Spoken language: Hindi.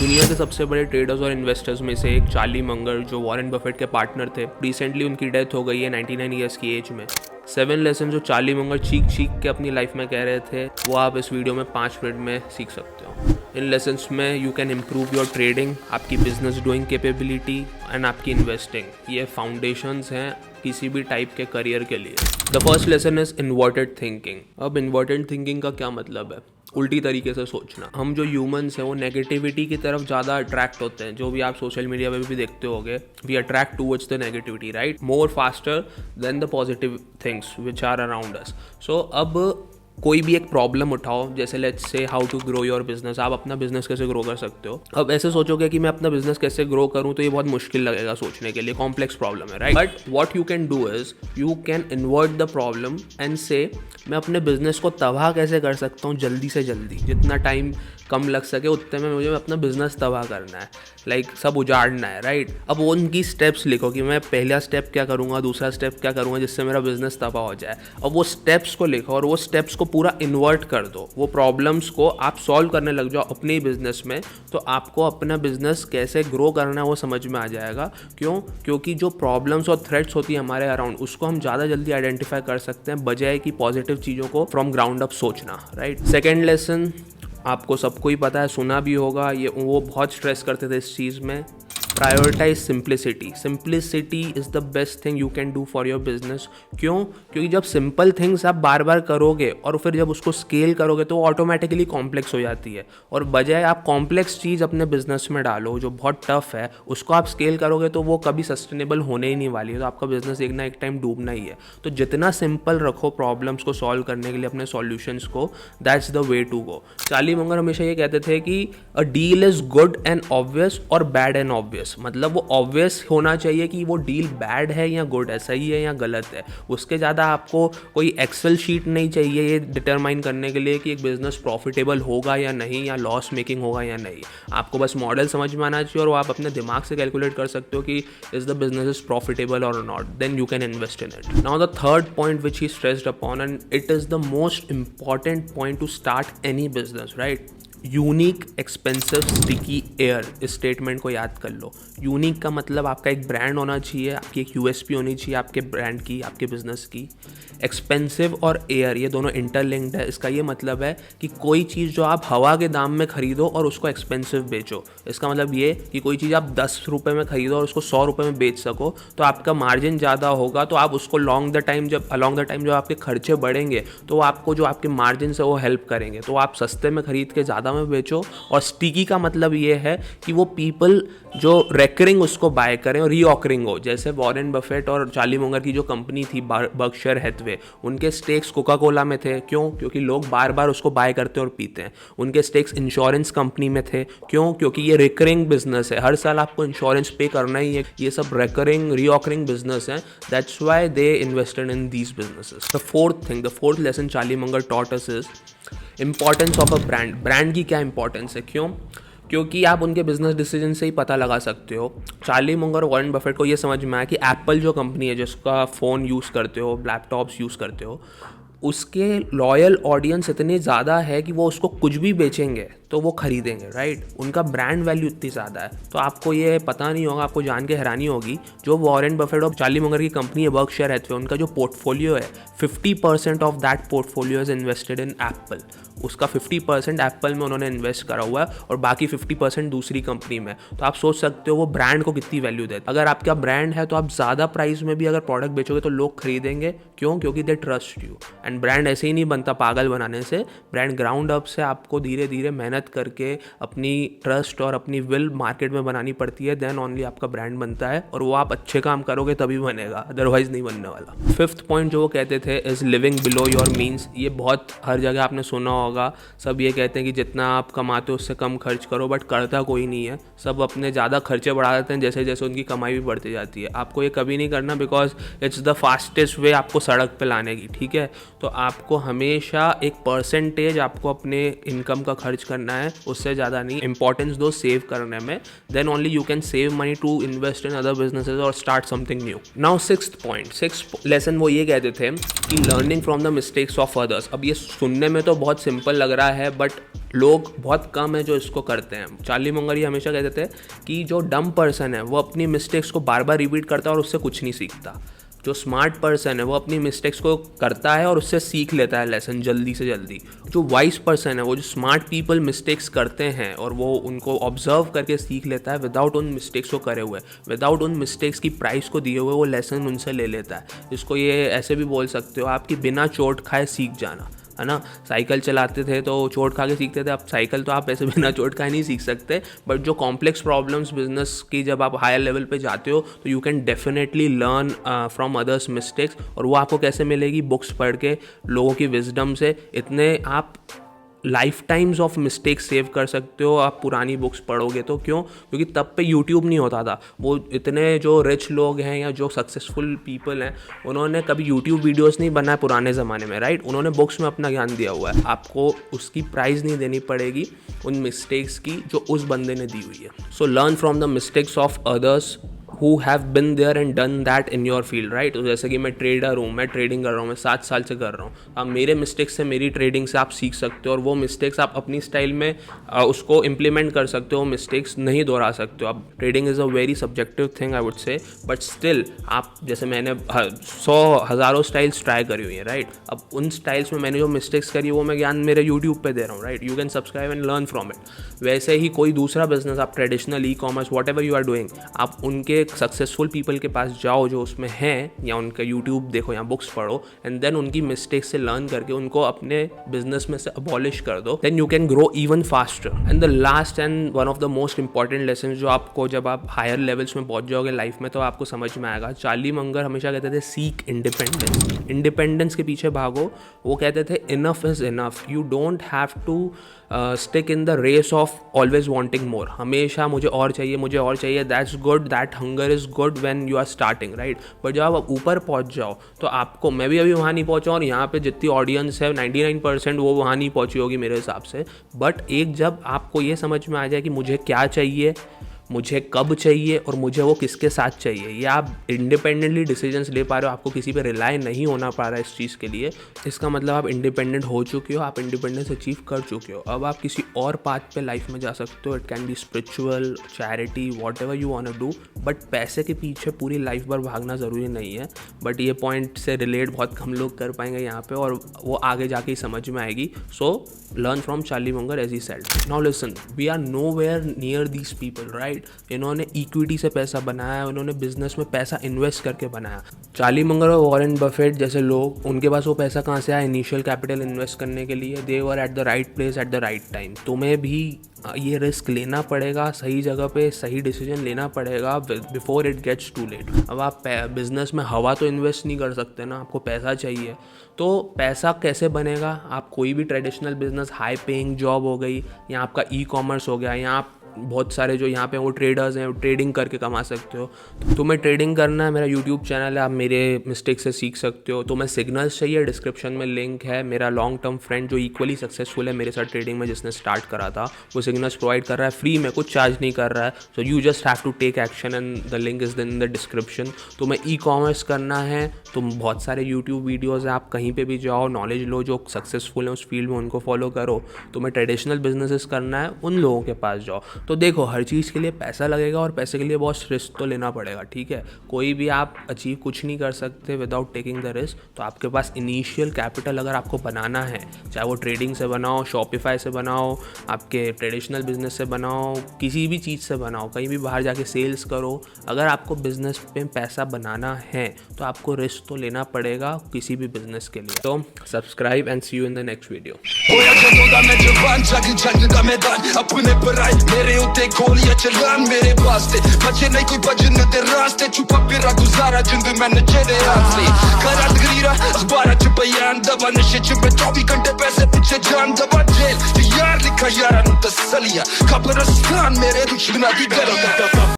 दुनिया के सबसे बड़े ट्रेडर्स और इन्वेस्टर्स में से एक चार्ली मंगर, जो वॉरेन बफेट के पार्टनर थे, रिसेंटली उनकी डेथ हो गई है 99 ईयर्स की एज में। 7 लेसन जो चार्ली मंगर चीख के अपनी लाइफ में कह रहे थे, वो आप इस वीडियो में 5 मिनट में सीख सकते हो। इन लेसन्स में you can improve your trading, आपकी बिजनेस डूइंग कैपेबिलिटी एंड आपकी इन्वेस्टिंग। ये फाउंडेशंस हैं किसी भी टाइप के करियर के लिए। The first lesson is inverted thinking. अब इन्वर्टेड थिंकिंग का क्या मतलब है? उल्टी तरीके से सोचना। हम जो ह्यूमंस हैं वो नेगेटिविटी की तरफ ज़्यादा अट्रैक्ट होते हैं। जो भी आप सोशल मीडिया पे भी देखते होगे, we attract towards the negativity, right, more faster than the positive things which are around us. So अब कोई भी एक प्रॉब्लम उठाओ, जैसे let's say how to grow your business. आप अपना बिजनेस कैसे ग्रो कर सकते हो? अब ऐसे सोचोगे कि मैं अपना बिजनेस कैसे ग्रो करूं, तो ये बहुत मुश्किल लगेगा सोचने के लिए, कॉम्प्लेक्स प्रॉब्लम है, right. But what you can do is you can invert the problem and से मैं अपने बिजनेस को तबाह कैसे कर सकता हूँ जल्दी से जल्दी, जितना टाइम कम लग सके उतने में मुझे अपना बिजनेस तबाह करना है, लाइक सब उजाड़ना है, राइट। अब वो उनकी स्टेप्स लिखो कि मैं पहला स्टेप क्या करूँगा, दूसरा स्टेप क्या करूँगा जिससे मेरा बिजनेस तबाह हो जाए। अब वो स्टेप्स को लिखो और वो स्टेप्स को पूरा इन्वर्ट कर दो। वो प्रॉब्लम्स को आप सॉल्व करने लग जाओ अपने बिजनेस में, तो आपको अपना बिजनेस कैसे ग्रो करना है वो समझ में आ जाएगा। क्यों? क्योंकि जो प्रॉब्लम्स और थ्रेट्स होती है हमारे अराउंड, उसको हम ज़्यादा जल्दी आइडेंटिफाई कर सकते हैं, बजाय कि पॉजिटिव चीज़ों को फ्रॉम ग्राउंड अप सोचना, राइट। सेकेंड लेसन आपको सबको ही पता है, सुना भी होगा, ये वो बहुत स्ट्रेस करते थे इस चीज़ में। Prioritise simplicity. Simplicity is the best thing you can do for your business. क्यों? क्योंकि जब सिंपल थिंग्स आप बार बार करोगे और फिर जब उसको स्केल करोगे तो वो ऑटोमेटिकली कॉम्प्लेक्स हो जाती है, और बजाय आप कॉम्प्लेक्स चीज़ अपने बिजनेस में डालो जो बहुत टफ है, उसको आप स्केल करोगे तो वो कभी सस्टेनेबल होने ही नहीं वाली है, तो आपका बिजनेस एक ना एक टाइम डूबना ही है। तो जितना सिंपल रखो प्रॉब्लम्स को सॉल्व करने के लिए अपने सॉल्यूशंस को, that's the way to go. Charlie Munger हमेशा ये कहते थे कि a deal is good and obvious और बैड एंड ऑब्वियस। मतलब वो ऑब्वियस होना चाहिए कि वो डील बैड है या गुड है, सही है या गलत है। उसके ज़्यादा आपको कोई एक्सेल शीट नहीं चाहिए ये डिटरमाइन करने के लिए कि एक बिजनेस प्रॉफिटेबल होगा या नहीं, या लॉस मेकिंग होगा या नहीं। आपको बस मॉडल समझ में आना चाहिए और वो आप अपने दिमाग से कैलकुलेट कर सकते हो कि is the business is profitable or not, then you can invest in it. Now the third point which he stressed upon, and it is the most important point to start any business, right. Unique, expensive, sticky air. इस स्टेटमेंट को याद कर लो। यूनिक का मतलब आपका एक ब्रांड होना चाहिए, आपकी एक यूएसपी होनी चाहिए आपके ब्रांड की, आपके बिजनेस की। एक्सपेंसिव और एयर ये दोनों इंटरलिंक्ड है। इसका ये मतलब है कि कोई चीज़ जो आप हवा के दाम में खरीदो और उसको एक्सपेंसिव बेचो, इसका मतलब ये कि कोई चीज़ आप 10 रुपये में खरीदो और उसको 100 रुपये में बेच सको, तो आपका मार्जिन ज़्यादा होगा। तो आप उसको अलॉन्ग द टाइम जब आपके खर्चे बढ़ेंगे तो आपको जो आपके मार्जिन है वो हेल्प करेंगे। तो आप सस्ते में खरीद के ज़्यादा में बेचो। और स्टिकी का मतलब ये है कि वो पीपल जो रेकरिंग उसको बाय करें और रीऑकरिंग हो। जैसे वॉरेन बफेट और चार्ली मंगर की जो कंपनी थी बर्कशायर हैथवे, उनके स्टेक्स कोका कोला में थे। क्यों? क्योंकि लोग बार बार उसको बाय करते और पीते हैं। उनके स्टेक्स इंश्योरेंस कंपनी में थे। क्यों? क्योंकि ये रिकरिंग बिजनेस है, हर साल आपको इंश्योरेंस पे करना ही है। ये सब रिकरिंग रीऑकरिंग बिजनेस है, that's why they invested in these businesses. The fourth lesson Charlie Munger taught us is importance of a brand. Brand की क्या इंपॉर्टेंस है? क्यों? क्योंकि आप उनके बिजनेस डिसीजन से ही पता लगा सकते हो। चार्ली मंगर और वॉरेन बफेट को ये समझ में आया कि एप्पल जो कंपनी है, जिसका फ़ोन यूज़ करते हो, लैपटॉप्स यूज़ करते हो, उसके लॉयल ऑडियंस इतनी ज़्यादा है कि वो उसको कुछ भी बेचेंगे तो वो खरीदेंगे, राइट। उनका ब्रांड वैल्यू इतनी ज़्यादा है। तो आपको ये पता नहीं होगा, आपको जान के हैरानी होगी, जो वॉरेन बफेट और चार्ली मंगर की कंपनी है बर्कशायर हैथवे, उनका जो पोर्टफोलियो है, 50% of that portfolio is invested in Apple. उसका 50% एप्पल में उन्होंने इन्वेस्ट करा हुआ है और बाकी 50% दूसरी कंपनी में। तो आप सोच सकते हो वो ब्रांड को कितनी वैल्यू देते। अगर आपका ब्रांड है तो आप ज़्यादा प्राइस में भी अगर प्रोडक्ट बेचोगे तो लोग खरीदेंगे। क्यों? क्योंकि they trust you. And brand ऐसे ही नहीं बनता पागल बनाने से। ब्रांड ग्राउंड अप से आपको धीरे धीरे मेहनत करके अपनी ट्रस्ट और अपनी विल मार्केट में बनानी पड़ती है, देन ओनली आपका ब्रांड बनता है। और वो आप अच्छे काम करोगे तभी बनेगा, अदरवाइज नहीं बनने वाला। फिफ्थ पॉइंट जो वो कहते थे is living below your means. ये बहुत हर जगह आपने सुना होगा। सब ये कहते हैं कि जितना आप कमाते हो उससे कम खर्च करो, बट करता कोई नहीं है। सब अपने ज़्यादा खर्चे बढ़ा देते हैं जैसे जैसे उनकी कमाई भी बढ़ती जाती है। आपको ये कभी नहीं करना, because it's the fastest way आपको सड़क पे लाने की, ठीक है। तो आपको हमेशा एक परसेंटेज आपको अपने इनकम का खर्च करना है, उससे ज़्यादा नहीं। इंपॉर्टेंस दो सेव करने में, then only you can save money to invest in other businesses or start something new. Now sixth lesson वो ये कहते थे कि learning from the mistakes of others. अब ये सुनने में तो बहुत सिंपल लग रहा है, बट लोग बहुत कम है जो इसको करते हैं। चार्ली मंगर ये हमेशा कहते थे कि जो डम पर्सन है वो अपनी मिस्टेक्स को बार बार रिपीट करता है और उससे कुछ नहीं सीखता। जो स्मार्ट पर्सन है वो अपनी मिस्टेक्स को करता है और उससे सीख लेता है लेसन जल्दी से जल्दी। जो वाइज पर्सन है, वो जो स्मार्ट पीपल मिस्टेक्स करते हैं और वो उनको ऑब्जर्व करके सीख लेता है विदाउट उन मिस्टेक्स को करे हुए, विदाउट उन मिस्टेक्स की प्राइस को दिए हुए, वो लेसन उनसे ले लेता है। इसको ये ऐसे भी बोल सकते हो आप कि बिना चोट खाए सीख जाना, है ना। साइकिल चलाते थे तो चोट खा के सीखते थे, अब साइकिल तो आप ऐसे बिना चोट खाए नहीं सीख सकते। बट जो कॉम्प्लेक्स प्रॉब्लम्स बिजनेस की जब आप हायर लेवल पे जाते हो तो you can definitely learn from others mistakes. और वो आपको कैसे मिलेगी? बुक्स पढ़ के, लोगों की विजडम से। इतने आप life times of mistakes save कर सकते हो आप पुरानी बुक्स पढ़ोगे तो। क्यों? क्योंकि तब पे यूट्यूब नहीं होता था। वो इतने जो रिच लोग हैं या जो सक्सेसफुल पीपल हैं, उन्होंने कभी यूट्यूब वीडियोस नहीं बनाए पुराने ज़माने में, राइट। उन्होंने बुक्स में अपना ज्ञान दिया हुआ है। आपको उसकी प्राइस नहीं देनी पड़ेगी उन मिस्टेक्स की जो उस बंदे ने दी हुई है। सो learn from the mistakes of others who have been there and done that in your field, right। तो जैसे कि मैं ट्रेडर हूँ, मैं ट्रेडिंग कर रहा हूँ, मैं 7 साल से कर रहा हूँ। अब मेरे मिस्टेक्स से, मेरी ट्रेडिंग से आप सीख सकते हो और वो मिस्टेक्स आप अपनी स्टाइल में उसको इम्प्लीमेंट कर सकते हो। मिस्टेक्स नहीं दोहरा सकते हो। अब trading is a very subjective thing I would say, but still आप, जैसे मैंने 100,000 स्टाइल्स ट्राई करी हुई है, राइट। अब उन स्टाइल्स में मैंने जो मिस्टेक्स करी वो मैं ज्ञान मेरे यूट्यूब पे दे रहा हूँ, right. You can subscribe and learn from it. वैसे ही कोई दूसरा बिजनेस, आप traditional e commerce whatever you are doing, आप उनके सक्सेसफुल पीपल के पास जाओ जो उसमें हैं, या उनका यूट्यूब देखो या बुक्स पढ़ो, एंड देन उनकी मिस्टेक्स से लर्न करके उनको अपने बिजनेस में से अबॉलिश कर दो। Then you can grow even faster. And the last and one of the most important lesson जो आपको जब आप हायर लेवल्स में पहुंच जाओगे लाइफ में तो आपको समझ में आएगा। चार्ली मंगर हमेशा कहते थे सीक इंडिपेंडेंस। इंडिपेंडेंस के पीछे भागो। वो कहते थे enough is enough. You don't have to stick in the race of always wanting more. हमेशा मुझे और चाहिए, मुझे और चाहिए। That's good, that hunger is good when you are starting, right. पर जब आप ऊपर पहुंच जाओ तो आपको, मैं भी अभी वहाँ नहीं पहुंचा और यहाँ पे जितनी ऑडियंस है 99% वो वहाँ नहीं पहुंची होगी मेरे हिसाब से। बट एक जब आपको ये समझ में आ जाए कि मुझे क्या चाहिए, मुझे कब चाहिए और मुझे वो किसके साथ चाहिए, ये आप इंडिपेंडेंटली डिसीजंस ले पा रहे हो, आपको किसी पे रिलाई नहीं होना पा रहा है इस चीज़ के लिए, इसका मतलब आप इंडिपेंडेंट हो चुके हो, आप इंडिपेंडेंस अचीव कर चुके हो। अब आप किसी और पाथ पे लाइफ में जा सकते हो। It can be spiritual, charity, whatever you want to do. But पैसे के पीछे पूरी लाइफ भर भागना ज़रूरी नहीं है। बट ये पॉइंट से रिलेट बहुत कम लोग कर पाएंगे यहाँ पे, और वो आगे जाके ही समझ में आएगी। So learn from Charlie Munger as he said. Now listen, we are nowhere near these people, right. इन्होंने इक्विटी से पैसा बनाया, उन्होंने बिजनेस में पैसा इन्वेस्ट करके बनाया। चार्ली मंगर और वॉरेन बफेट जैसे लोग, उनके पास वो पैसा कहाँ से आया? इनिशियल कैपिटल इन्वेस्ट करने के लिए। They were at the right place at the right time. तुम्हें भी ये रिस्क लेना पड़ेगा, सही जगह पे सही डिसीजन लेना पड़ेगा before it gets too late. अब आप बिजनेस में हवा तो इन्वेस्ट नहीं कर सकते ना, आपको पैसा चाहिए। तो पैसा कैसे बनेगा? आप कोई भी traditional business, high paying job हो गई, या आपका ई कॉमर्स हो गया, या आप बहुत सारे जो यहाँ पे वो ट्रेडर्स हैं, वो ट्रेडिंग करके कमा सकते हो। तुम्हें ट्रेडिंग करना है, मेरा यूट्यूब चैनल है, आप मेरे मिस्टेक से सीख सकते हो। तुम्हें सिग्नल्स चाहिए, डिस्क्रिप्शन में लिंक है। मेरा लॉन्ग टर्म फ्रेंड जो इक्वली सक्सेसफुल है मेरे साथ ट्रेडिंग में, जिसने स्टार्ट करा था, वो सिग्नल्स प्रोवाइड कर रहा है फ्री में, कुछ चार्ज नहीं कर रहा है। So you just have to take action and the link is in the description. तुम्हें ई कॉमर्स करना है, तुम बहुत सारे यूट्यूब वीडियोज़ हैं, आप कहीं पर भी जाओ, नॉलेज लो, जो सक्सेसफुल हैं उस फील्ड में उनको फॉलो करो। तुम्हें ट्रेडिशनल बिजनेसेस करना है, उन लोगों के पास जाओ। तो देखो, हर चीज़ के लिए पैसा लगेगा और पैसे के लिए बहुत रिस्क तो लेना पड़ेगा, ठीक है। कोई भी आप अचीव कुछ नहीं कर सकते विदाउट टेकिंग द रिस्क। तो आपके पास इनिशियल कैपिटल अगर आपको बनाना है, चाहे वो ट्रेडिंग से बनाओ, शॉपिफाई से बनाओ, आपके ट्रेडिशनल बिजनेस से बनाओ, किसी भी चीज़ से बनाओ, कहीं भी बाहर जाके सेल्स करो, अगर आपको बिजनेस पे पैसा बनाना है तो आपको रिस्क तो लेना पड़ेगा किसी भी बिजनेस के लिए। तो subscribe and see you in the next video. गोलियां चलान मेरे वास्ते, बचे नहीं कोई भजन दे रास्ते, चुपा फिरा गुजारा जिंद मैंने जेरे हाथ करा तकरीरा अखबार च बयान दबा, नशे च मैं 24 घंटे पैसे पीछे जान दबा। जेल यार लिखा यारा नु तसलिया, खबरस्तान मेरे दुश्मना दी गल।